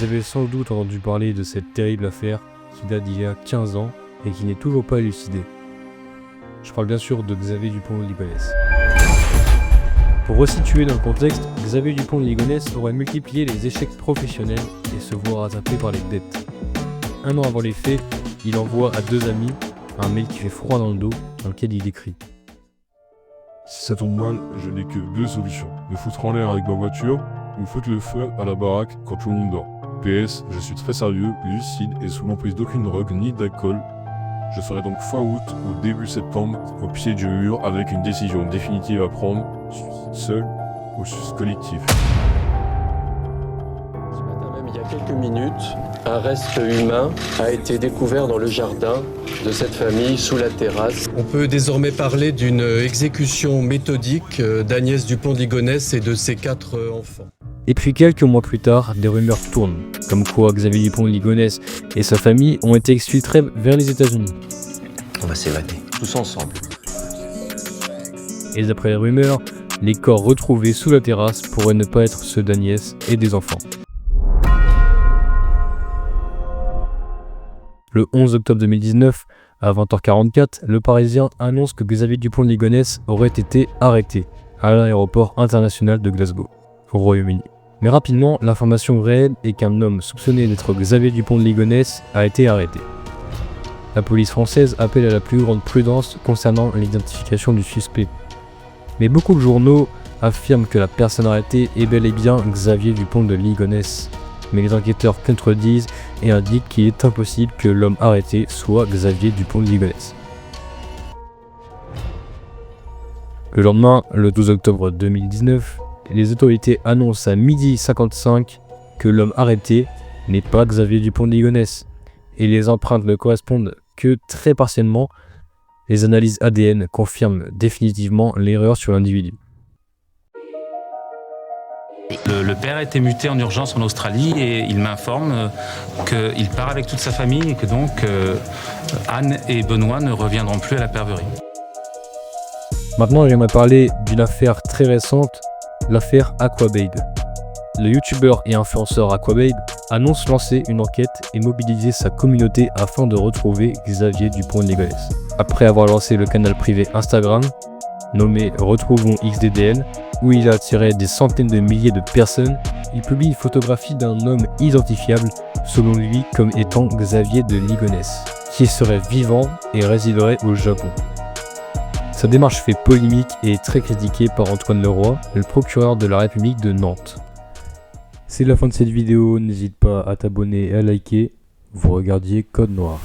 avez sans doute entendu parler de cette terrible affaire qui date d'il y a 15 ans et qui n'est toujours pas élucidée. Je parle bien sûr de Xavier Dupont de Ligonnès. Pour resituer dans le contexte, Xavier Dupont de Ligonnès aurait multiplié les échecs professionnels et se voit rattrapé par les dettes. Un an avant les faits, il envoie à 2 amis un mail qui fait froid dans le dos, dans lequel il écrit: Si ça tombe mal, je n'ai que 2 solutions. Me foutre en l'air avec ma voiture, ou foutre le feu à la baraque quand tout le monde dort. PS, je suis très sérieux, lucide et sous l'emprise d'aucune drogue ni d'alcool. Je serai donc fin août ou début septembre au pied du mur avec une décision définitive à prendre, seul ou collectif. Ce matin même, il y a quelques minutes, un reste humain a été découvert dans le jardin de cette famille, sous la terrasse. On peut désormais parler d'une exécution méthodique d'Agnès Dupont de Ligonnès et de ses 4 enfants. Et puis quelques mois plus tard, des rumeurs tournent, comme quoi Xavier Dupont de Ligonnès et sa famille ont été exfiltrés vers les États-Unis. On va s'évader, tous ensemble. Et d'après les rumeurs, les corps retrouvés sous la terrasse pourraient ne pas être ceux d'Agnès et des enfants. Le 11 octobre 2019, à 20h44, le Parisien annonce que Xavier Dupont de Ligonnès aurait été arrêté à l'aéroport international de Glasgow, au Royaume-Uni. Mais rapidement, l'information réelle est qu'un homme soupçonné d'être Xavier Dupont de Ligonnès a été arrêté. La police française appelle à la plus grande prudence concernant l'identification du suspect. Mais beaucoup de journaux affirment que la personne arrêtée est bel et bien Xavier Dupont de Ligonnès. Mais les enquêteurs contredisent et indiquent qu'il est impossible que l'homme arrêté soit Xavier Dupont de Ligonnès. Le lendemain, le 12 octobre 2019, les autorités annoncent à 12h55 que l'homme arrêté n'est pas Xavier Dupont de Ligonnès. Et les empreintes ne correspondent que très partiellement. Les analyses ADN confirment définitivement l'erreur sur l'individu. Le père a été muté en urgence en Australie et il m'informe qu'il part avec toute sa famille et que donc Anne et Benoît ne reviendront plus à la Perverie. Maintenant, j'aimerais parler d'une affaire très récente, l'affaire Aquababe. Le youtubeur et influenceur Aquababe annonce lancer une enquête et mobiliser sa communauté afin de retrouver Xavier Dupont de Ligonnès. Après avoir lancé le canal privé Instagram, nommé Retrouvons XDDL, où il a attiré des centaines de milliers de personnes, il publie une photographie d'un homme identifiable, selon lui comme étant Xavier de Ligonnès, qui serait vivant et résiderait au Japon. Sa démarche fait polémique et est très critiquée par Antoine Leroy, le procureur de la République de Nantes. C'est la fin de cette vidéo, n'hésite pas à t'abonner et à liker, vous regardiez Code Noir.